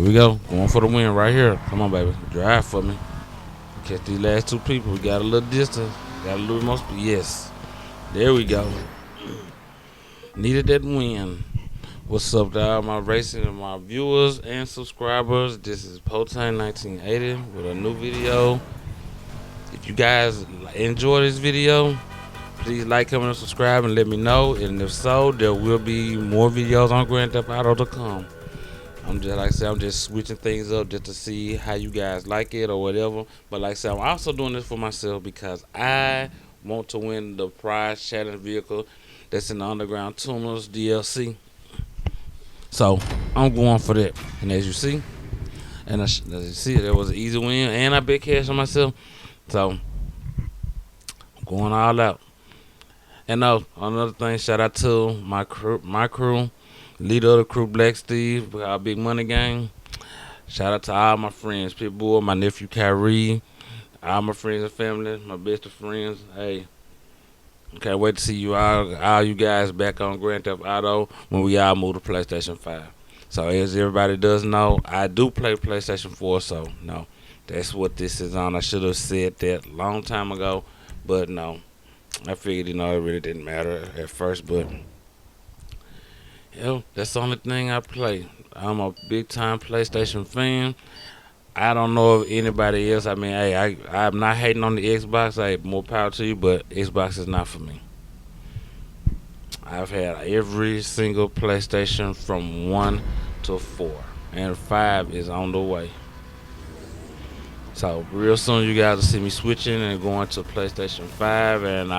we go. Going for the win right here. Come on, baby. Drive for me. Catch these last two people. We got a little distance. Got a little more speed. Yes. There we go. Needed that win. What's up to all my racing and my viewers and subscribers? This is Potane 1980 with a new video. If you guys enjoy this video, please like, comment, and subscribe and let me know. And if so, there will be more videos on Grand Theft Auto to come. I'm just switching things up just to see how you guys like it or whatever. But like I said, I'm also doing this for myself because I want to win the prize challenge vehicle that's in the Underground Tuners DLC. So I'm going for that. And as you see, there was an easy win, and I bet cash on myself. So I'm going all out. And another thing, shout out to my crew, leader of the crew, Black Steve, our Big Money Gang. Shout out to all my friends, Pitbull, my nephew Kyrie, all my friends and family, my best of friends. Hey, can't wait to see you all you guys back on Grand Theft Auto when we all move to PlayStation 5. So as everybody does know, I do play PlayStation 4, so no, that's what this is on. I should have said that a long time ago, but no, I figured, it really didn't matter at first, but that's the only thing I play. I'm a big time PlayStation fan. I don't know if anybody else. I mean, hey, I'm not hating on the Xbox. Hey, more power to you, but Xbox is not for me. I've had every single PlayStation from 1 to 4, and 5 is on the way. So real soon you guys will see me switching and going to PlayStation 5, and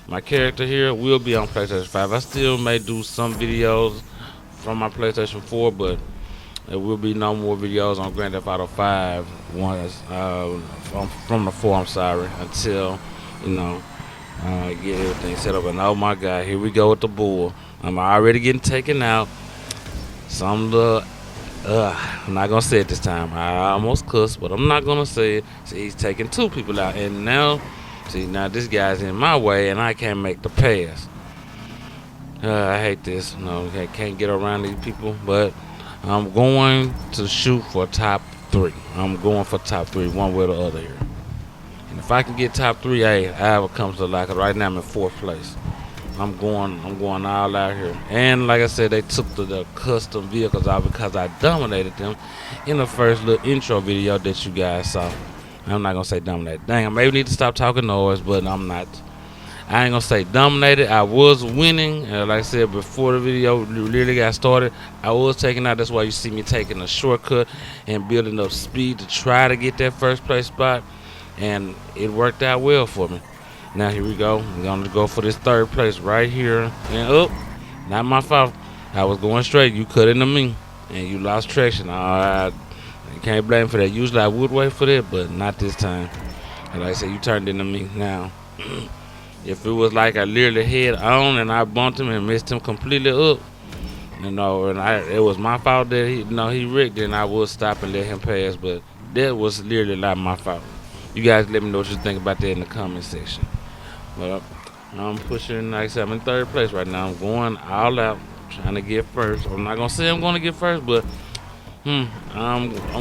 my character here will be on PlayStation 5. I still may do some videos from my PlayStation 4, but there will be no more videos on Grand Theft Auto 5 from the 4, I'm sorry, until, get everything set up. And oh my God, here we go with the bull. I'm already getting taken out. I'm not gonna say it this time. I almost cussed, but I'm not gonna say it. See, he's taking 2 people out, and now this guy's in my way, and I can't make the pass. I hate this. I can't get around these people, but I'm going to shoot for top 3. I'm going for top 3, one way or the other here. And if I can get top 3, hey, I have a comes to like it. Right now I'm in 4th place. I'm going all out here. And like I said, they took the custom vehicles out because I dominated them in the first little intro video that you guys saw. I'm not gonna say dominated. Dang, I maybe need to stop talking noise, but I'm not. I ain't gonna say dominated. I was winning, and like I said before the video really got started, I was taking out. That's why you see me taking a shortcut and building up speed to try to get that first place spot, and it worked out well for me. Now here we go. We're gonna go for this 3rd place right here, and not my fault. I was going straight. You cut into me, and you lost traction. You can't blame for that. Usually I would wait for that, but not this time. And like I said, you turned into me now. If it was like I literally head on and I bumped him and missed him completely up, and it was my fault that he wrecked, then I would stop and let him pass. But that was literally not my fault. You guys let me know what you think about that in the comment section. But I'm pushing, like I said, I'm in 3rd place right now. I'm going all out, trying to get first. I'm not gonna say I'm gonna get first, but I'm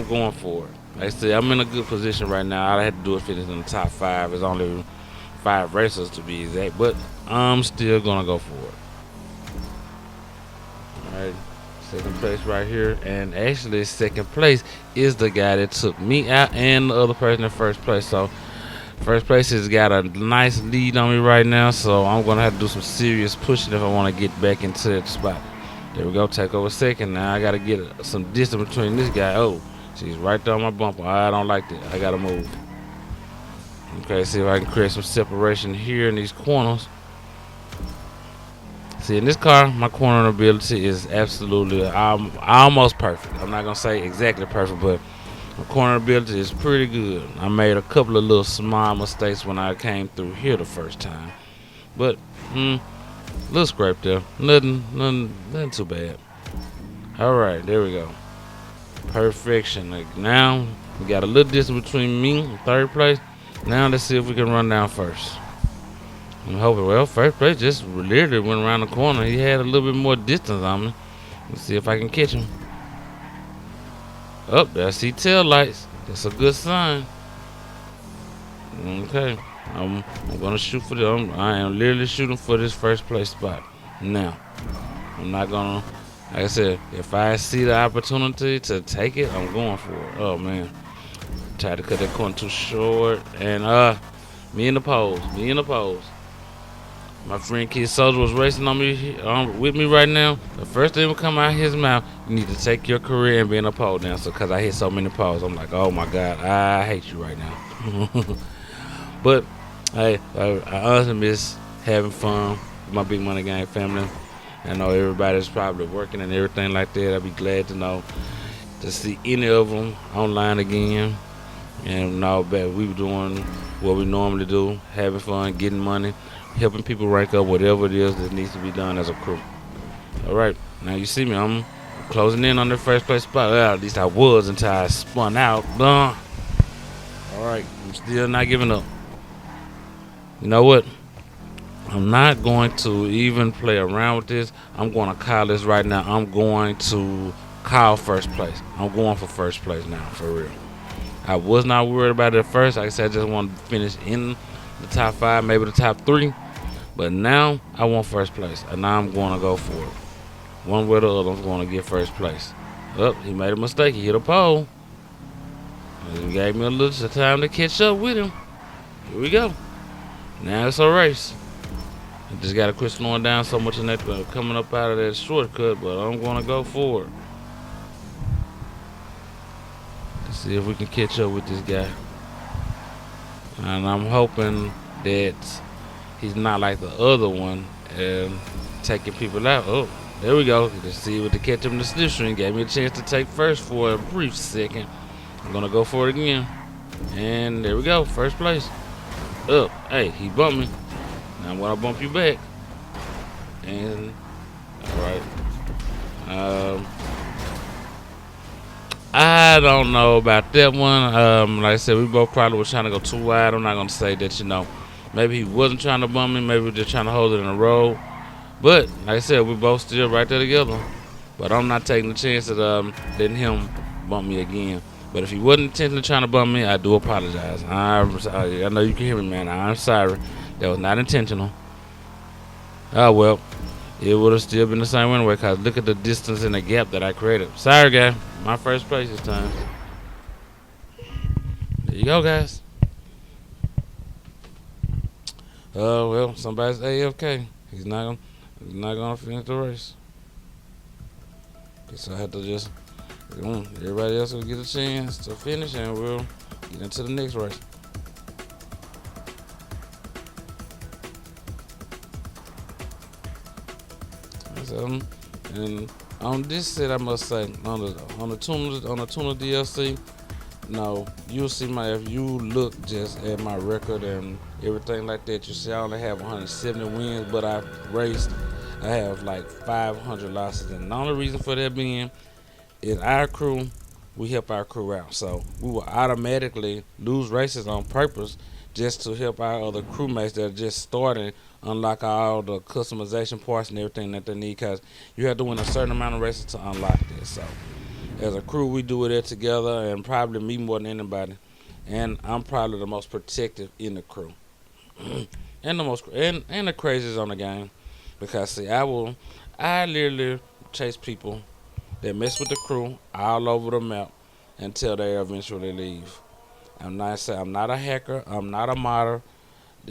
going for it. Like I said, I'm in a good position right now. All I had to do is finish in the top 5. It's only 5 racers to be exact, but I'm still gonna go for it. Alright, 2nd place right here, and actually 2nd place is the guy that took me out and the other person in 1st place. So 1st place has got a nice lead on me right now, so I'm gonna have to do some serious pushing if I want to get back into that spot. There we go, take over 2nd. Now I gotta get some distance between this guy. Oh, she's right there on my bumper. I don't like that. I gotta move. Okay, see if I can create some separation here in these corners. See, in this car, my corner ability is absolutely almost perfect. I'm not gonna say exactly perfect, but my corner ability is pretty good. I made a couple of little small mistakes when I came through here the first time, but little scrape there. Nothing too bad. All right, there we go. Perfection. Like now we got a little distance between me and 3rd place. Now let's see if we can run down first. I'm hoping. Well, 1st place just literally went around the corner. He had a little bit more distance on me. Let's see if I can catch him. Up there, I see tail lights. That's a good sign. Okay, I'm gonna shoot for I am literally shooting for this first place spot. Now, I'm not gonna. Like I said, if I see the opportunity to take it, I'm going for it. Oh man, tried to cut that corner too short, and me in the pose, me in the pose. My friend Kid Soldier was racing on me, with me right now. The first thing will come out of his mouth, you need to take your career and be in a pole dancer. Cause I hit so many poles, I'm like, oh my god, I hate you right now. But I honestly miss having fun with my Big Money Gang family. I know everybody's probably working and everything like that. I'd be glad to know to see any of them online again. And know that we were doing what we normally do, having fun, getting money, helping people rank up whatever it is that needs to be done as a crew. All right, now you see me, I'm closing in on the first place spot. Well, at least I was until I spun out. All right, I'm still not giving up. You know what? I'm not going to even play around with this. I'm going to call this right now. I'm going to call first place. I'm going for first place now, for real. I was not worried about it at first. Like I said, I just wanted to finish in the top 5, maybe the top 3. But now I want first place, and now I'm going to go for it. One way or the other, I'm going to get first place. Oh, he made a mistake. He hit a pole. He gave me a little time to catch up with him. Here we go. Now it's a race. I just got to quit slowing down so much in that coming up out of that shortcut, but I'm going to go for it. Let's see if we can catch up with this guy. And I'm hoping that he's not like the other one and taking people out. Oh, there we go. Let's see what the catch him in the slipstream. Gave me a chance to take first for a brief second. I'm going to go for it again. And there we go. First place. Up. Hey, he bumped me. Now I'm going to bump you back. And, alright. I don't know about that one. Like I said, we both probably was trying to go too wide. I'm not going to say that, maybe he wasn't trying to bump me. Maybe we were just trying to hold it in a row. But, like I said, we both still right there together. But I'm not taking the chance of letting him bump me again. But if he wasn't intentionally trying to bump me, I do apologize. I know you can hear me, man. I'm sorry. That was not intentional. Oh, well. It would have still been the same anyway, because look at the distance and the gap that I created. Sorry, guy. My first place this time. There you go, guys. Well, somebody's AFK. He's not gonna finish the race. So I have to just everybody else will get a chance to finish, and we'll get into the next race. And on this set, I must say, on the Tuna DLC, no, you'll see if you look just at my record and everything like that, you see I only have 170 wins, but I have like 500 losses, and the only reason for that being is our crew, we help our crew out, so we will automatically lose races on purpose just to help our other crewmates that are just starting unlock all the customization parts and everything that they need, because you have to win a certain amount of races to unlock this. So as a crew, we do it together, and probably me more than anybody, and I'm probably the most protective in the crew and the craziest on the game, because see, I literally chase people that mess with the crew all over the map until they eventually leave. I'm not a hacker. I'm not a modder.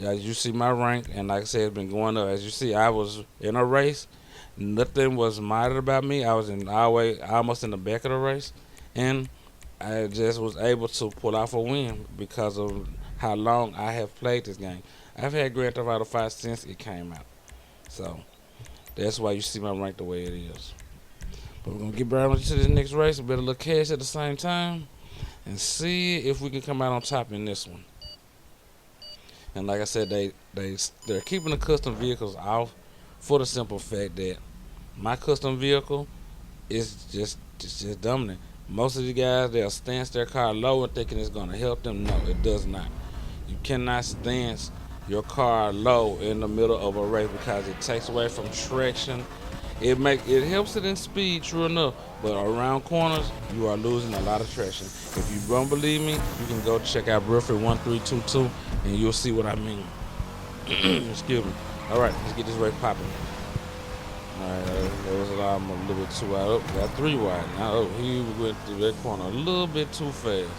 As you see my rank, and like I said, it's been going up. As you see, I was in a race. Nothing was modded about me. I was almost in the back of the race, and I just was able to pull off a win because of how long I have played this game. I've had Grand Theft Auto 5 since it came out, so that's why you see my rank the way it is. But we're gonna get right into this next race. A bit of little cash at the same time, and see if we can come out on top in this one. And like I said, they're keeping the custom vehicles off for the simple fact that my custom vehicle is just dominant. Most of the guys, they'll stance their car low and thinking it's gonna help them. No, it does not. You cannot stance your car low in the middle of a race because it takes away from traction. It helps it in speed, true enough, but around corners you are losing a lot of traction. If you don't believe me, you can go check out Burford 1322 and you'll see what I mean. Excuse me. All right, let's get this race popping. All right, that was I'm a little bit too wide. Oh, got 3 wide now. Oh, he went through that corner a little bit too fast.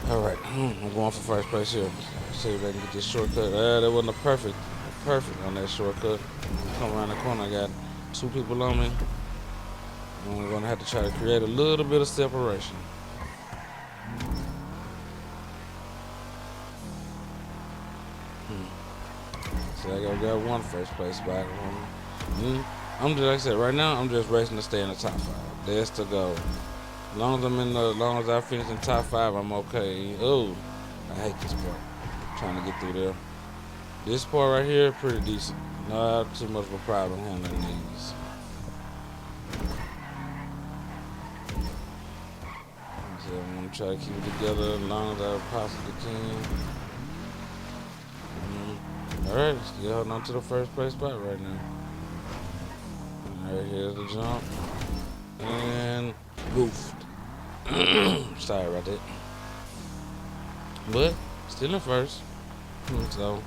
All right, I'm going for first place here. See if I can get this shortcut. That wasn't a perfect on that shortcut. Come around the corner, I got 2 people on me. I'm gonna have to try to create a little bit of separation. So I got 1 first place spot. I'm just like I said, right now I'm just racing to stay in the top 5. That's the goal. As long as I finish in top 5, I'm okay. Oh, I hate this part. Trying to get through there. This part right here, pretty decent. Not too much of a problem handling these. So I'm gonna try to keep it together as long as I possibly can. Alright, still holding on to the first place spot right now. Alright, here's the jump. And goofed. Sorry about that. But still in first. So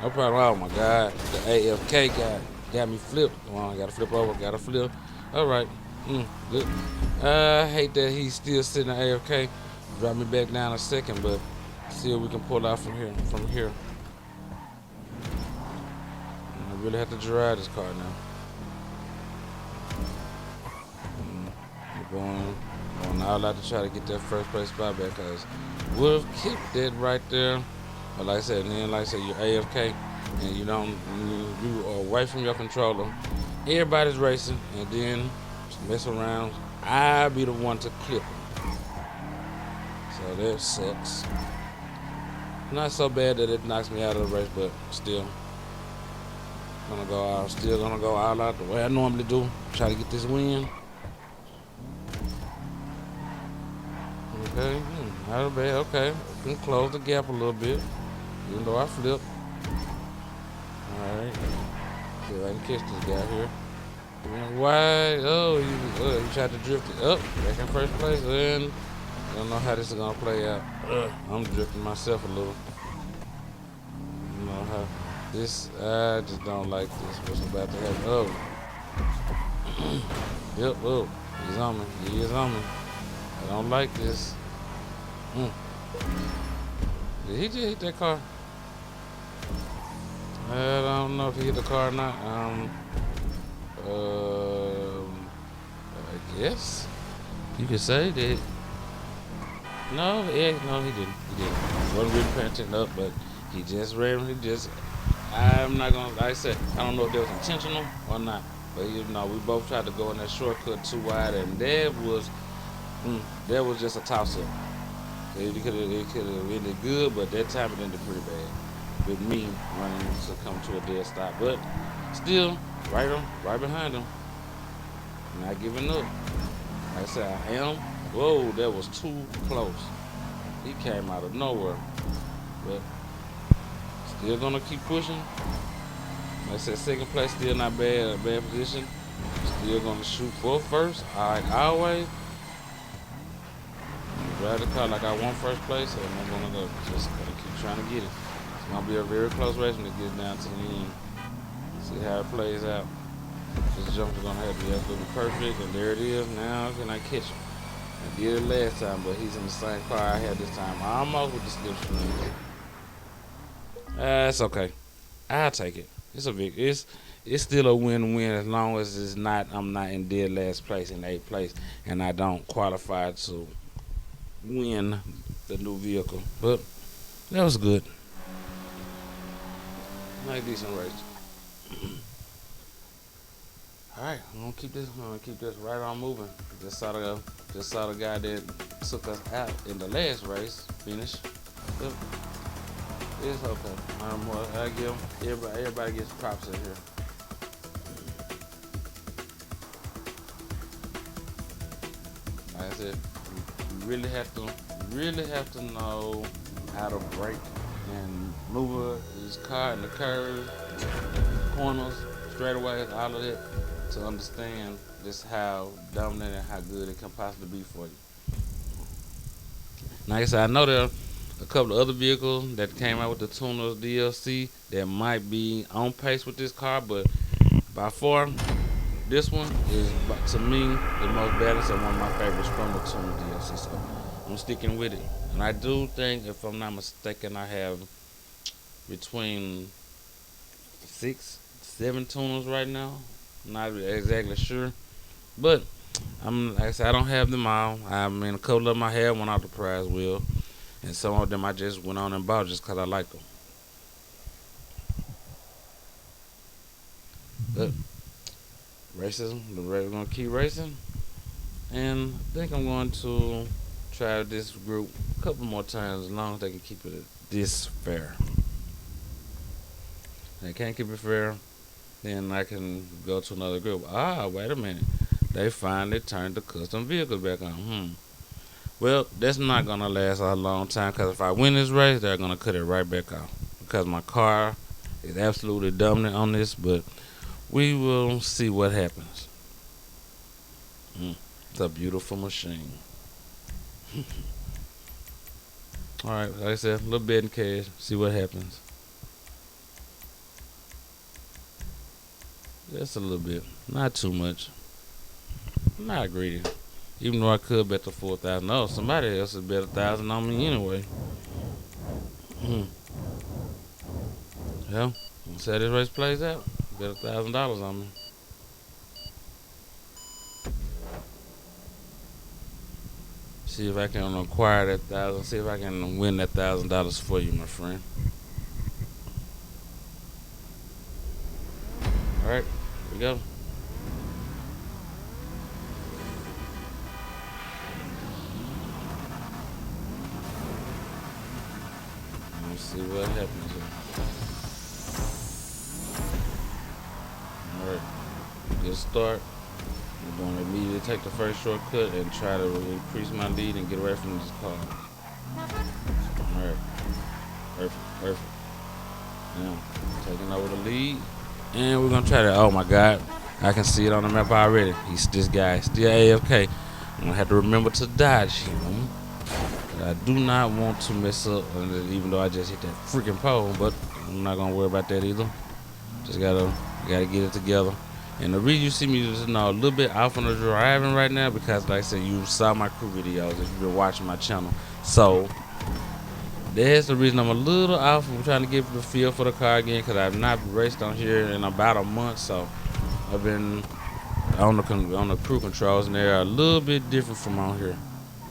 no problem. Oh my God, the AFK guy got me flipped. Well, I gotta flip over, gotta flip. Alright. Good. I hate that he's still sitting at AFK. Drop me back down a second, but see if we can pull out from here. I really have to drive this car now. Going all out to try to get that first place spot back, because would have kept that right there. But like I said, you're AFK and you are away from your controller. Everybody's racing, and then mess around. I'll be the one to clip them. So that sucks. Not so bad that it knocks me out of the race, but still. Still gonna go all out the way I normally do. Try to get this win. Okay, not bad. Okay, can close the gap a little bit, even though I flipped. All right, see if I can catch this guy here. Why? Oh, you tried to drift it up back in first place, and I don't know how this is gonna play out. I'm drifting myself a little. You know how this? I just don't like this. What's about to happen? Oh, yep. Oh, he's on me. He is on me. I don't like this. Did he just hit that car? I don't know if he hit the car or not. I guess you could say that. No, he didn't. He wasn't really paying attention up, but he just randomly I'm not gonna. Like I said, I don't know if that was intentional or not. But we both tried to go in that shortcut too wide, and that was just a toss-up. It could have ended good, but that time it ended pretty bad with me running to come to a dead stop. But still, right behind him, not giving up. Like I said, I am. Whoa, that was too close. He came out of nowhere, but still gonna keep pushing. Like I said, second place still not bad, a bad position. Still gonna shoot for first. Always. Drive the car like I want first place, and I'm gonna just gonna keep trying to get it. It's gonna be a very close race when it gets down to the end. See how it plays out. This jump is gonna have to be absolutely perfect, and there it is. Now can I catch him? I did it last time, but he's in the same car I had this time. I'm off with the slipstream. It's okay. I'll take it. It's still a win-win as long as I'm not in dead last place in 8th place, and I don't qualify to win the new vehicle. But that was good. Nice decent race. Alright, I'm gonna keep this right on moving. Just saw the guy that took us out in the last race finish. But it's okay. I give everybody gets props in here. Like I said, you really have to know how to brake and maneuver his car in the curves, corners, straight away all of that to understand just how dominant and how good it can possibly be for you. Like I said, I know there are a couple of other vehicles that came out with the tuner DLC that might be on pace with this car, but by far, this one is to me the most balanced and one of my favorites from the tuner DLC. So I'm sticking with it, and I do think, if I'm not mistaken, I have between 6, 7 tuners right now. I'm not exactly sure, but like I said, I don't have them all. I mean, a couple of them I have one out the prize wheel, and some of them I just went on and bought just because I like them. But racism, we're gonna keep racing, and I think I'm going to try this group a couple more times as long as they can keep it this fair. If they can't keep it fair, then I can go to another group. Ah, wait a minute. They finally turned the custom vehicles back on. Well, that's not gonna last a long time because if I win this race, they're gonna cut it right back off because my car is absolutely dominant on this. But we will see what happens. It's a beautiful machine. All right, like I said, a little bit in cash. See what happens. Just a little bit, not too much. I'm not greedy. Even though I could bet the 4,000. No, somebody else would bet 1,000 on me anyway. Yeah, let's see how this race plays out. Bet $1,000 on me. See if I can acquire that 1,000. See if I can win that $1,000 for you, my friend. All right, here we go. Let's see what happens here. All right, good start. I'm going to immediately take the first shortcut and try to increase my lead and get away from this car. All right, perfect. Now, taking over the lead. And we're going to try to, oh my God, I can see it on the map already. This guy is still AFK. I'm going to have to remember to dodge him. I do not want to mess up, even though I just hit that freaking pole, but I'm not going to worry about that either. Just gotta get it together. And the reason you see me just a little bit off on the driving right now because, like I said, you saw my crew videos if you've been watching my channel. So that's the reason I'm a little off. I'm trying to get the feel for the car again because I've not raced on here in about a month. So I've been on the crew controls, and they're a little bit different from on here.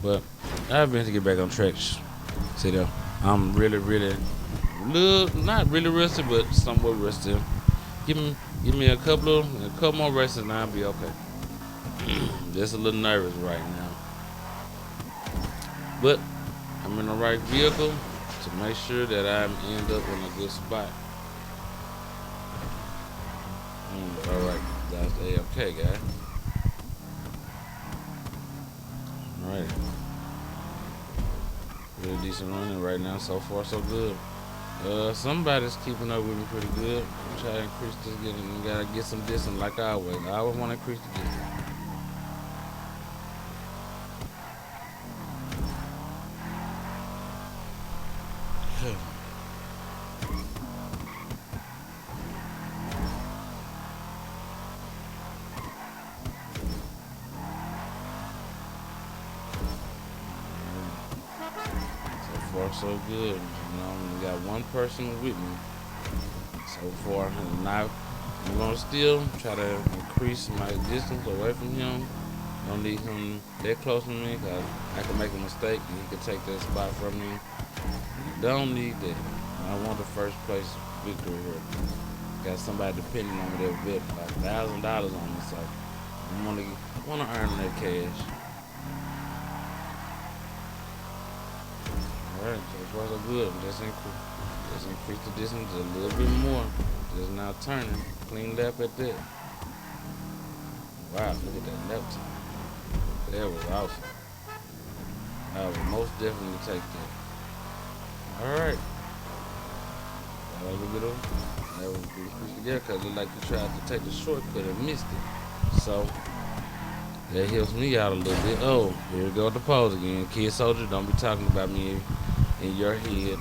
But I've been to get back on track. See there, I'm really, not really rusty, but somewhat rusty. Give me a couple more races and I'll be okay. Just a little nervous right now, but I'm in the right vehicle to make sure that I end up in a good spot. Alright, that's the AFK guy. Alright. Really decent running right now. So far, so good. Somebody's keeping up with me pretty good. I'm trying to increase this getting. Gotta get some distance like I always. I always want to increase the distance. So far, so good. We got one person with me so far, and now I'm gonna still try to increase my distance away from him. Don't need him that close to me because I can make a mistake and he can take that spot from me. Don't need that. I want the first place victory here. Got somebody depending on me that bet like $1,000 on me, so I want to earn that cash. Alright, so far so good. Just increase the distance a little bit more. Just now turning. Clean lap at that. Wow, look at that lap time. That was awesome. I would most definitely take that. Alright. Got a little bit of That was pushed together because it like you tried to take the shortcut and missed it. So that helps me out a little bit. Oh, here we go with the pose again. Kid soldier, don't be talking about me in your head.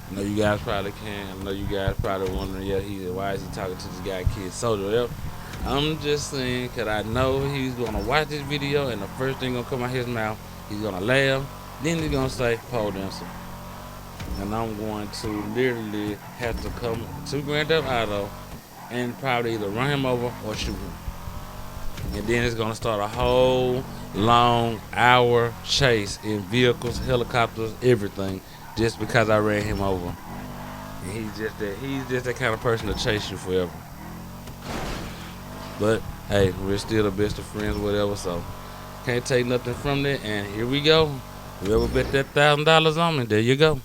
I know you guys probably can. I know you guys probably wondering, yeah, why is he talking to this guy, Kid Soldier? Well, I'm just saying, because I know he's going to watch this video, and the first thing going to come out his mouth, he's going to laugh, then he's going to say, pole dancer. And I'm going to literally have to come to Grand Theft Auto and probably either run him over or shoot him. And then it's going to start a whole long hour chase in vehicles, helicopters, everything, just because I ran him over. And he's just that kind of person to chase you forever. But hey, we're still the best of friends, whatever, so can't take nothing from that. And here we go. Whoever bet that $1,000 on me, there you go.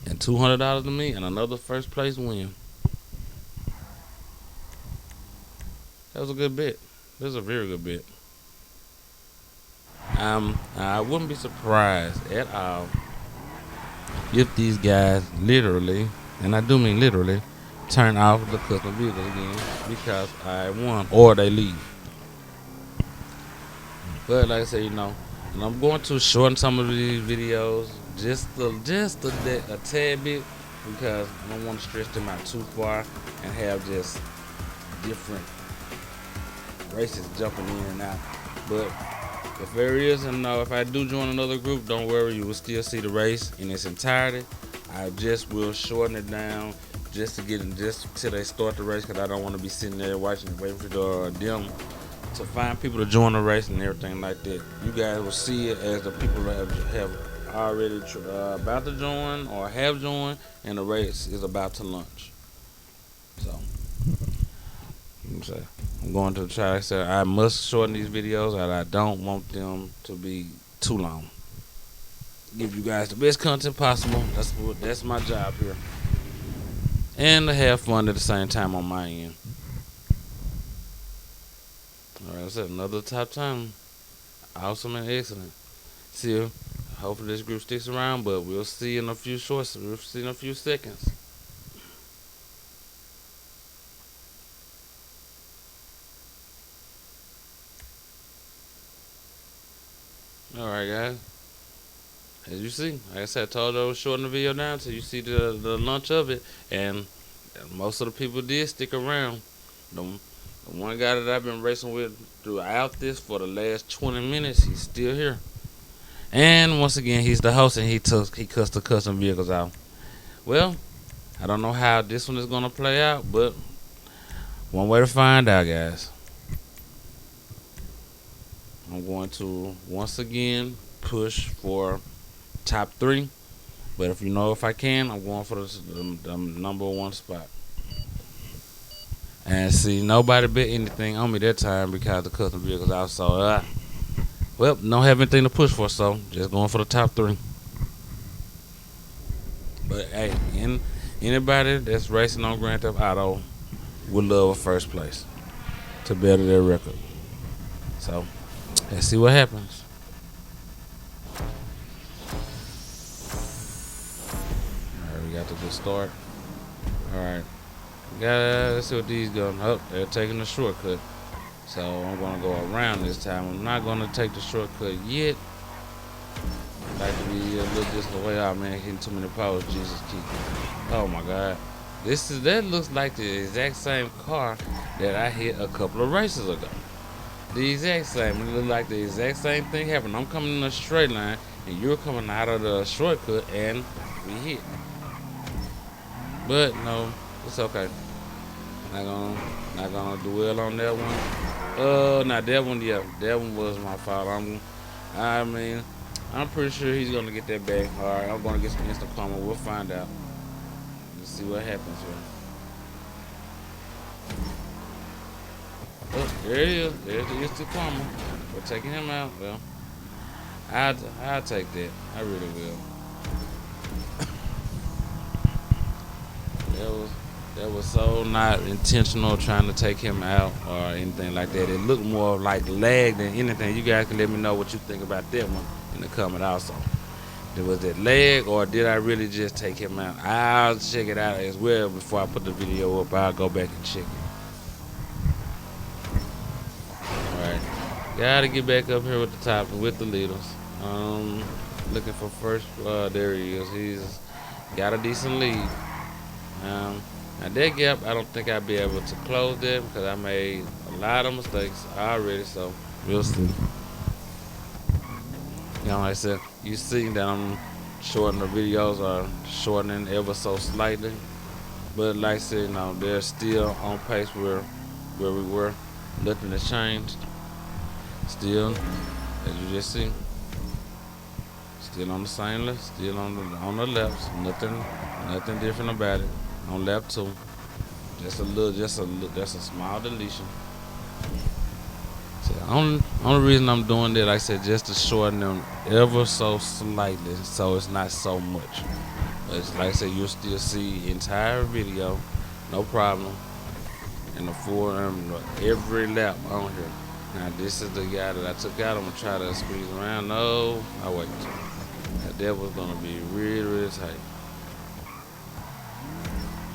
And $200 to me and another first place win. That was a good bet. That was a very good bet. I wouldn't be surprised at all if these guys literally, and I do mean literally, turn off the custom vehicles again because I won, or they leave. But like I said, and I'm going to shorten some of these videos just a tad bit because I don't want to stretch them out too far and have just different races jumping in and out. But if there is, and if I do join another group, don't worry, you will still see the race in its entirety. I just will shorten it down just till they start the race because I don't want to be sitting there waiting for them to find people to join the race and everything like that. You guys will see it as the people that have already about to join or have joined, and the race is about to launch. So I'm going to try. I said I must shorten these videos, and I don't want them to be too long. Give you guys the best content possible. That's my job here, and to have fun at the same time on my end. All right, that's another top time. Awesome and excellent. See you. Hopefully this group sticks around, but we'll see in a few seconds. Alright guys, as you see, like I said, I told you I was shorting the video down so you see the launch of it, and most of the people did stick around. The one guy that I've been racing with throughout this for the last 20 minutes, he's still here. And once again, he's the host, and he cuts the custom vehicles out. Well, I don't know how this one is going to play out, but one way to find out, guys. I'm going to once again push for top 3, but if I can, I'm going for the number 1 spot. And see, nobody bet anything on me that time because the custom vehicles out. So, well, don't have anything to push for, so just going for the top 3. But hey, anybody that's racing on Grand Theft Auto would love a first place to better their record. So let's see what happens. Alright, we got to just start. Alright. Let's see what these go. Oh, they're taking the shortcut. So I'm gonna go around this time. I'm not gonna take the shortcut yet. I'd like to be a little distance away. Oh man, hitting too many powers. Jesus keep me. Oh my god. That looks like the exact same car that I hit a couple of races ago. The exact same. It looked like the exact same thing happened. I'm coming in a straight line, and you're coming out of the shortcut, and we hit. But no, it's okay. Not gonna do well on that one. Not that one. Yeah, that one was my fault. I'm pretty sure he's gonna get that back. All right, I'm gonna get some instant karma. We'll find out. Let's see what happens here. Oh, there it is. There's the instant karma. We're taking him out. Well, I'll take that. I really will. That was so not intentional trying to take him out or anything like that. It looked more like lag than anything. You guys can let me know what you think about that one in the comment also. Was it leg or did I really just take him out? I'll check it out as well before I put the video up. I'll go back and check it. Alright. Gotta get back up here with the top and with the leaders. Looking for first. There he is. He's got a decent lead. Now that gap, I don't think I'll be able to close that because I made a lot of mistakes already. So we'll see. You know, like I said, you see that I'm shortening the videos or shortening ever so slightly. But like I said, they're still on pace where we were. Nothing has changed. Still, as you just see, still on the same left, still on the left. Nothing different about it. On lap 2, just a small deletion. So only reason I'm doing that, like I said, just to shorten them ever so slightly, so it's not so much. But it's, like I said, you'll still see the entire video, no problem, and the full every lap on here. Now this is the guy that I took out. I'm gonna try to squeeze around. No, I wait. That was gonna be really tight.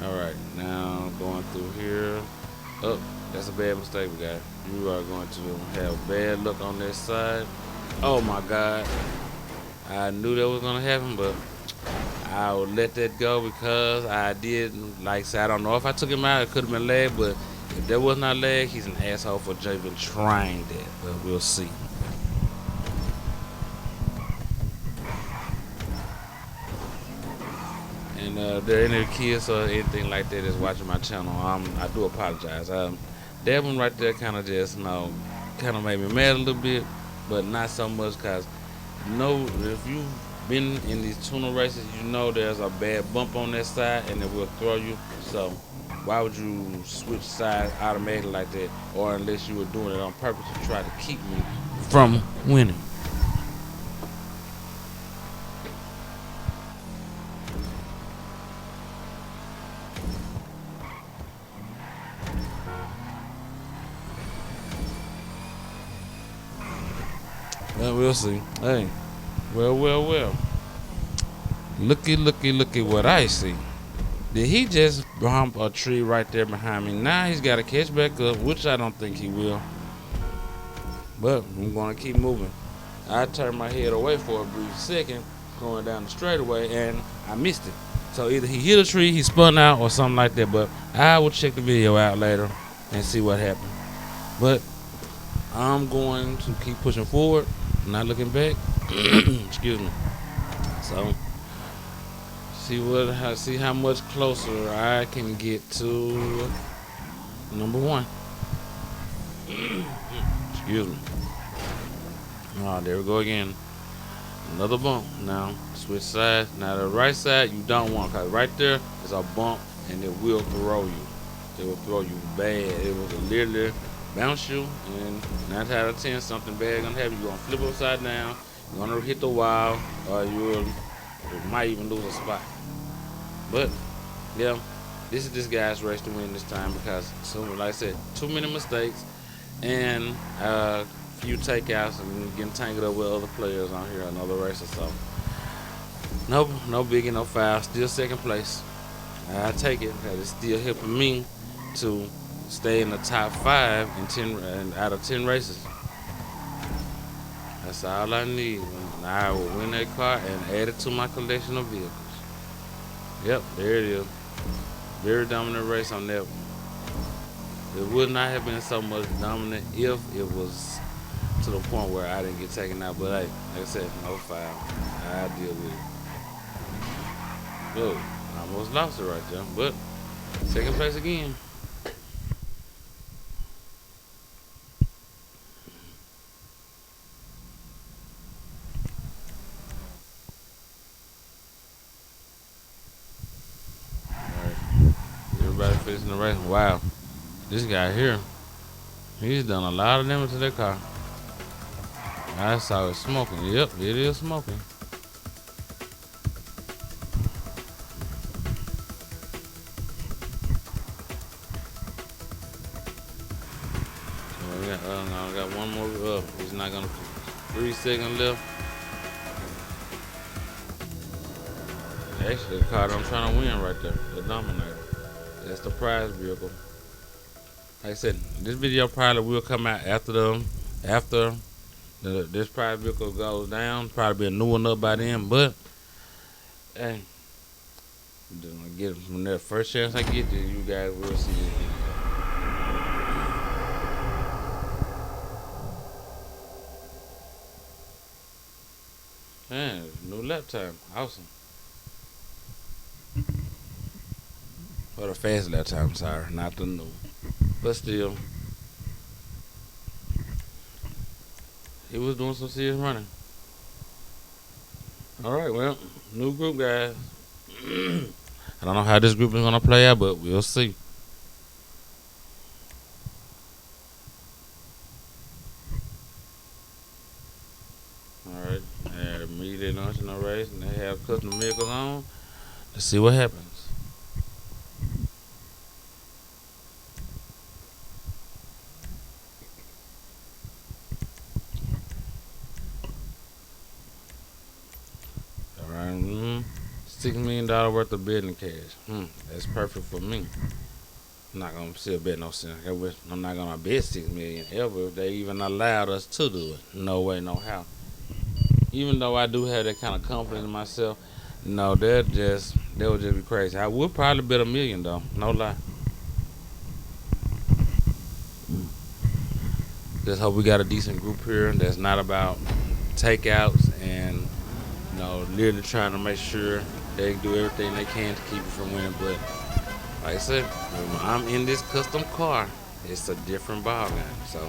All right, now going through here. Oh, that's a bad mistake, guys. You are going to have bad luck on this side. Oh my God. I knew that was going to happen, but I would let that go because I did, like I said, I don't know if I took him out, it could have been leg, but if that was not leg, he's an asshole for even trying that, but we'll see. And if there are any kids or anything like that that's watching my channel, I do apologize. That one right there kind of just, kind of made me mad a little bit, but not so much because, if you've been in these tuner races, you know there's a bad bump on that side and it will throw you. So why would you switch sides automatically like that, or unless you were doing it on purpose to try to keep me from winning? Well, we'll see. Hey, well. Looky what I see. Did he just bump a tree right there behind me? Now he's got to catch back up, which I don't think he will. But I'm going to keep moving. I turned my head away for a brief second, going down the straightaway, and I missed it. So either he hit a tree, he spun out, or something like that. But I will check the video out later and see what happened. But I'm going to keep pushing forward, not looking back. Excuse me. So see how much closer I can get to number 1. Excuse me. Oh, there we go again. Another bump. Now switch sides. Now the right side you don't want, cause right there is a bump and it will throw you. It will throw you bad. It will literally bounce you, and 9 out of 10 something bad gonna happen. You're gonna flip upside down. You're gonna hit the wall, or you might even lose a spot. But yeah, this is this guy's race to win this time because, like I said, too many mistakes and a few takeouts and getting tangled up with other players on here, another racer. So no biggie, no foul. Still second place. I take it because it's still helping me to stay in the top 5 in 10 out of 10 races. That's all I need. I will win that car and add it to my collection of vehicles. Yep, there it is. Very dominant race on that one. It would not have been so much dominant if it was to the point where I didn't get taken out. But hey, like I said, no foul. I deal with it. Oh, I almost lost it right there. But second place again. Everybody facing the race. Wow, this guy here, he's done a lot of damage to that car. I saw it smoking. Yep, it is smoking. So I got one more up. He's not gonna. 3 seconds left. Actually, the car that I'm trying to win right there, the Dominator. That's the prize vehicle. Like I said, this video probably will come out after this prize vehicle goes down. Probably be a new one up by then, but hey, I'm just gonna get it from that first chance I get there. You guys will see it. Man, new lap time, awesome. Or the fast lap time, sorry, not the new. But still, he was doing some serious running. All right, well, new group, guys. I don't know how this group is gonna play out, but we'll see. All right, and immediately launching the race, and they have custom vehicles on. Let's see what happens. All right, $6 million worth of bidding cash. That's perfect for me. I'm not gonna still bet no cent. I'm not gonna bet 6 million ever if they even allowed us to do it. No way, no how. Even though I do have that kind of confidence in myself, no, that would just be crazy. I would probably bet 1 million though, no lie. Just hope we got a decent group here that's not about takeouts and literally trying to make sure they do everything they can to keep it from winning. But like I said, when I'm in this custom car, it's a different ball game. So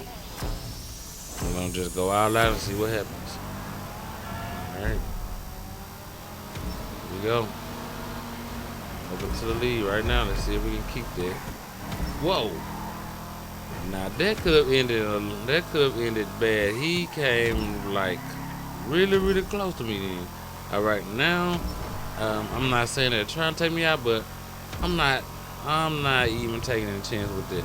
we're gonna just go all out and see what happens. All right, here we go. Over to the lead right now. Let's see if we can keep that. Whoa! Now that could have ended bad. He came like really, really close to me then. All right, now I'm not saying they're trying to take me out, but I'm not even taking a chance with it.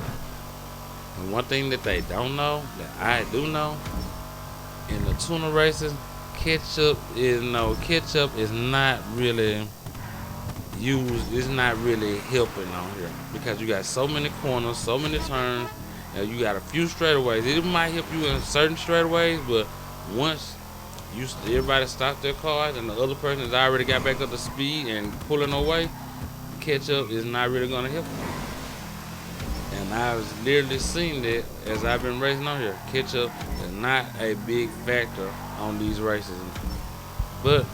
And one thing that they don't know, that I do know, in the tuna races, ketchup is not really used. It's not really helping on here because you got so many corners, so many turns, and you got a few straightaways. It might help you in certain straightaways, but once everybody stopped their cars and the other person has already got back up to speed and pulling away, ketchup is not really going to help you. And I've literally seen that as I've been racing on here. Ketchup is not a big factor on these races, but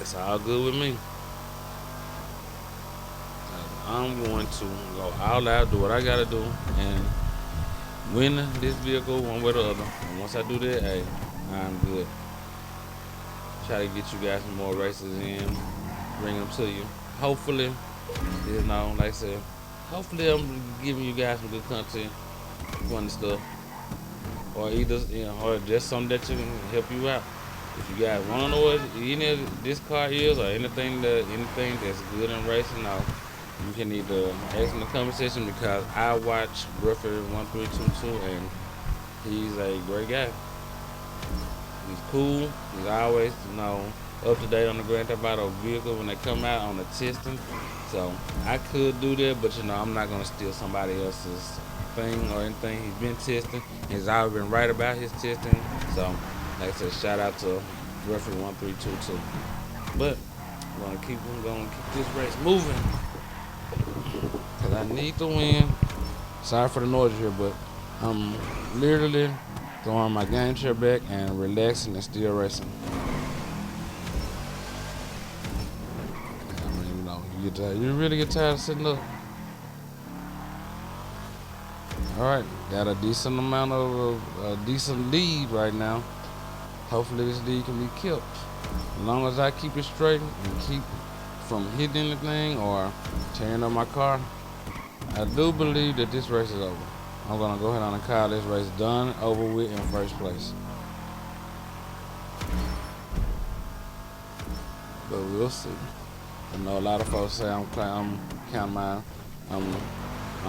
it's all good with me. I'm going to go all out, do what I gotta do, and win this vehicle one way or the other. And once I do that, hey, I'm good. Try to get you guys some more races in, bring them to you. Hopefully, like I said, hopefully I'm giving you guys some good content, fun stuff, or either or just something that can help you out. If you guys want to know what any of this car is or anything that's good in racing, you can either ask in the comment section because I watch Ruffy 1322 and he's a great guy. He's cool. He's always up to date on the Grand Theft Auto vehicle when they come out on the testing. So I could do that, but I'm not gonna steal somebody else's thing or anything. He's been testing. He's always been right about his testing. So like I said, shout out to Ruffy 1322. But I'm gonna keep this race moving. Cause I need to win. Sorry for the noise here, but I'm literally throwing my game chair back and relaxing and still racing. I mean, you get tired. You really get tired of sitting up. All right, got a decent amount of a decent lead right now. Hopefully this lead can be kept. As long as I keep it straight and keep from hitting anything or tearing up my car, I do believe that this race is over. I'm gonna go ahead and call this race done, over with, in first place. But we'll see. I know a lot of folks say I'm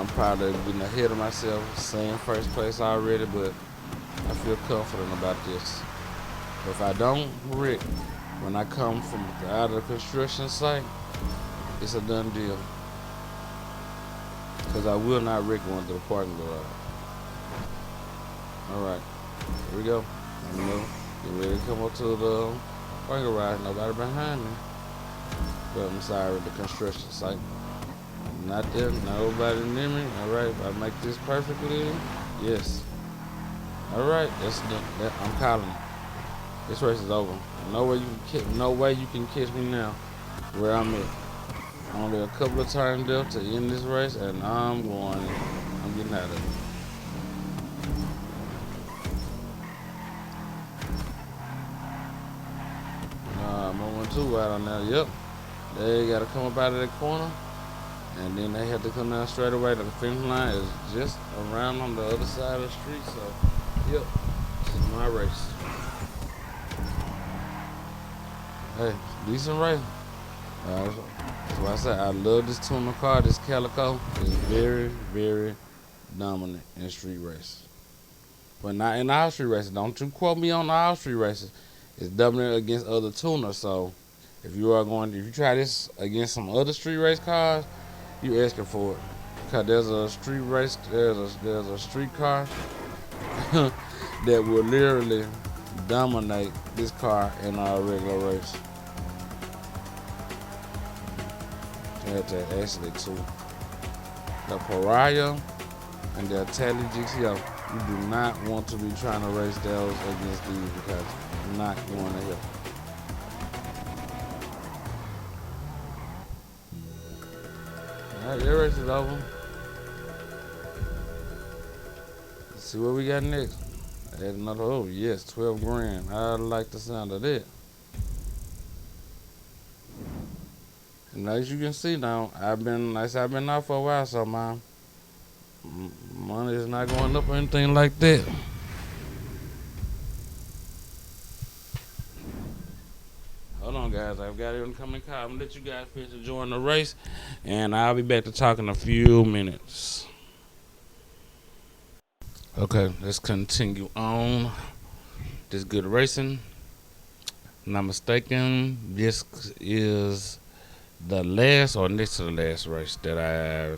probably getting ahead of myself, saying first place already, but I feel confident about this. If I don't, Rick, When I come from out of the construction site, it's a done deal. Because I will not wreck going to the parking garage. Alright, here we go. Get ready to come up to the parking garage. Nobody behind me. But I'm sorry, the construction site. Not there, nobody near me. Alright, if I make this perfectly, yes. Alright, that's done. I'm calling it. This race is over. No way you can catch me now where I'm at. Only a couple of times left to end this race, and I'm getting out of it. I'm on 2 right on now. Yep. They got to come up out of that corner, and then they have to come down straight away. The finish line is just around on the other side of the street. So, yep, this is my race. Hey, decent race. That's why I said I love this tuner car. This Calico is very, very dominant in street races. But not in all street races. Don't you quote me on all street races. It's dominant against other tuners. So if you try this against some other street race cars, you asking for it. Cause there's a street car that will literally dominate this car in our regular race. That actually too. The Pariah and the Italian GTO. You do not want to be trying to race those against these because you're not going to help. Alright, that race is over. Let's see what we got next. Add another, oh yes, 12 grand. I like the sound of that. And as you can see now, I've been out for a while, so my money is not going up or anything like that. Hold on, guys. I've got an incoming call. I'm gonna let you guys finish enjoying the race, and I'll be back to talk in a few minutes. Okay, let's continue on. This good racing. If I'm not mistaken, this is the last or next to the last race that I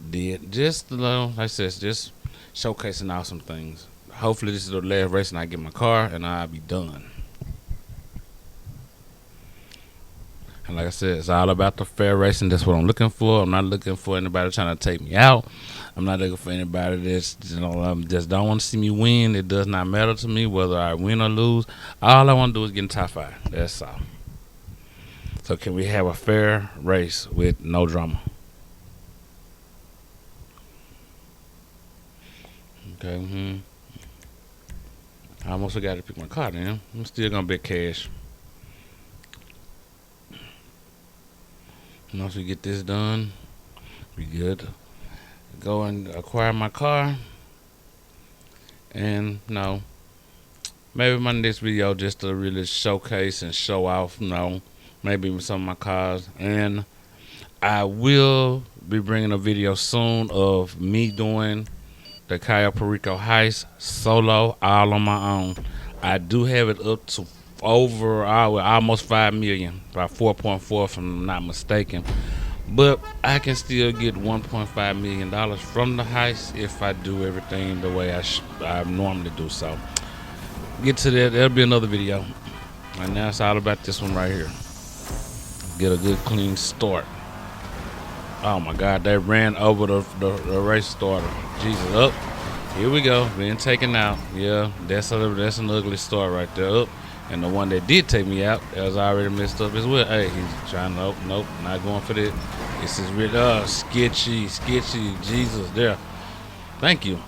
did. Just like I said, just showcasing awesome things. Hopefully this is the last race and I get my car and I'll be done. And like I said, it's all about the fair racing. That's what I'm looking for. I'm not looking for anybody trying to take me out. I'm not looking for anybody that's just don't want to see me win. It does not matter to me whether I win or lose. All I want to do is get in top 5. That's all. So can we have a fair race with no drama? Okay. I almost forgot to pick my card in. I'm still gonna bet cash. Once we get this done, we good. Go and acquire my car. And maybe my next video just to really showcase and show off, maybe some of my cars. And I will be bringing a video soon of me doing the Cayo Perico heist solo, all on my own. I do have it up to over almost 5 million, about 4.4 if I'm not mistaken. But I can still get $1.5 million from the heist if I do everything the way I normally do. So get to that. That'll be another video. And now it's all about this one right here. Get a good clean start. Oh my God, they ran over the race starter. Jesus, up. Here we go, being taken out. Yeah, that's an ugly start right there. Up. And the one that did take me out, that was already messed up as well. Hey, he's trying to, nope, not going for that. This is really sketchy, Jesus, there. Thank you.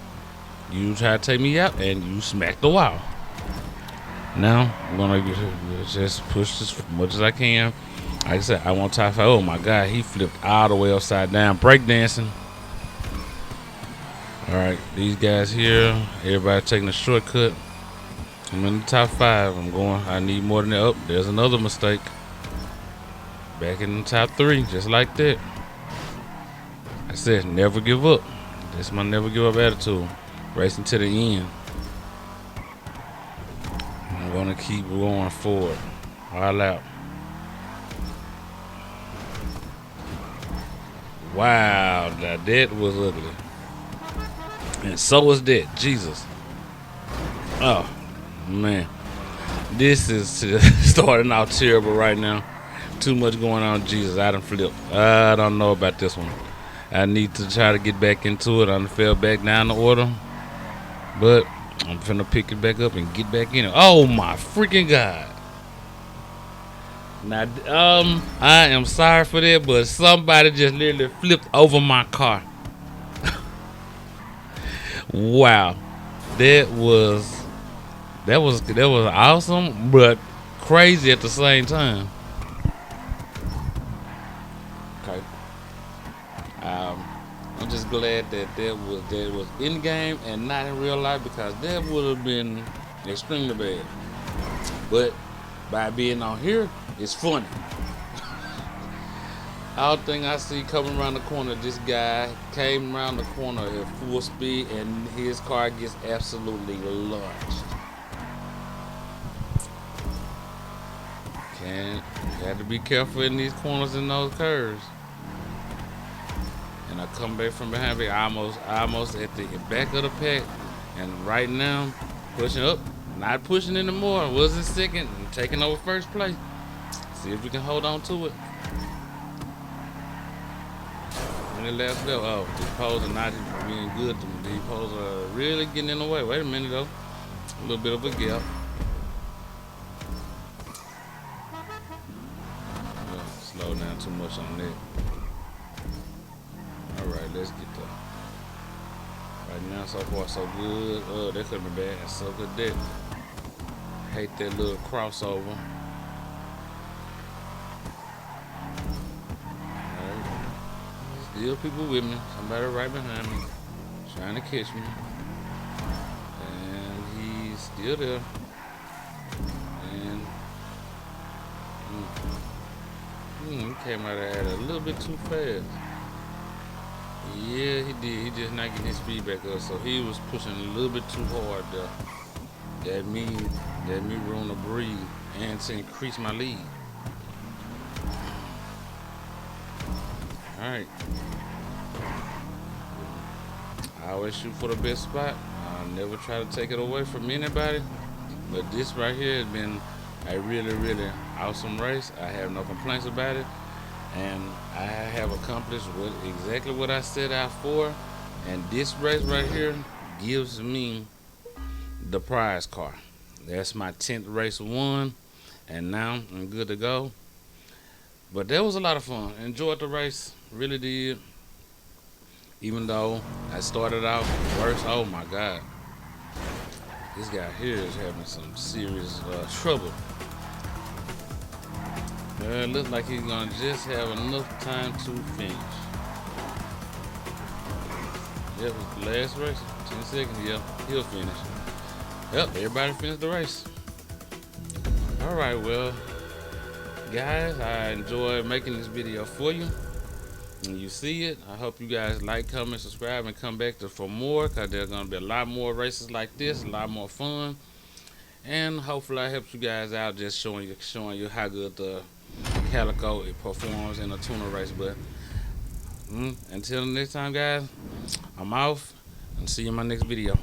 You tried to take me out and you smacked the wall. Now, I'm gonna just push this as much as I can. Like I said, I want top 5. Oh my God, he flipped all the way upside down, breakdancing. All right, these guys here, everybody taking a shortcut. I'm in the top 5. I need more than that. Oh, there's another mistake. Back in the top 3, just like that. I said, never give up. That's my never give up attitude. Racing to the end. I'm gonna keep going forward. All out. Wow, that was ugly. And so was that. Jesus. Oh, man. This is starting out terrible right now. Too much going on. Jesus, I done flipped. I don't know about this one. I need to try to get back into it. I done fell back down the order. But I'm finna pick it back up and get back in it. Oh, my freaking God. Now, I am sorry for that, but somebody just literally flipped over my car. Wow, that was awesome, but crazy at the same time. Okay, I'm just glad that was in game and not in real life because that would have been extremely bad. But by being on here, it's funny. All thing I see coming around the corner, this guy came around the corner at full speed and his car gets absolutely launched. Had to be careful in these corners and those curves. And I come back from behind me, almost at the back of the pack, and right now pushing up, not pushing anymore. Was in second and taking over first place. See if we can hold on to it. The last level. Oh, these poles are not being good to me. These poles are really getting in the way. Wait a minute though. A little bit of a gap. Slow down too much on that. Alright, let's get there. Right now, so far so good. Oh, that could have been bad. So good that. Hate that little crossover. Still people with me. Somebody right behind me. Trying to catch me. And he's still there. And he came out of there a little bit too fast. Yeah, he did. He just not getting his speed back up. So he was pushing a little bit too hard there. That me room to breathe and to increase my lead. Alright. I always shoot for the best spot. I never try to take it away from anybody. But this right here has been a really, really awesome race. I have no complaints about it. And I have accomplished exactly what I set out for. And this race right here gives me the prize car. That's my 10th race won. And now I'm good to go. But that was a lot of fun. Enjoyed the race. Really did. Even though I started out first. Oh my God. This guy here is having some serious trouble. It looks like he's gonna just have enough time to finish. Yep, the last race, 10 seconds, yep, he'll finish. Yep, everybody finished the race. Alright, well, guys, I enjoyed making this video for you. When you see it, I hope you guys like, comment, subscribe, and come back for more, because there's gonna be a lot more races like this, a lot more fun. And hopefully I helped you guys out, just showing you how good the Calico it performs in a tuner race. But until next time, guys, I'm off and see you in my next video.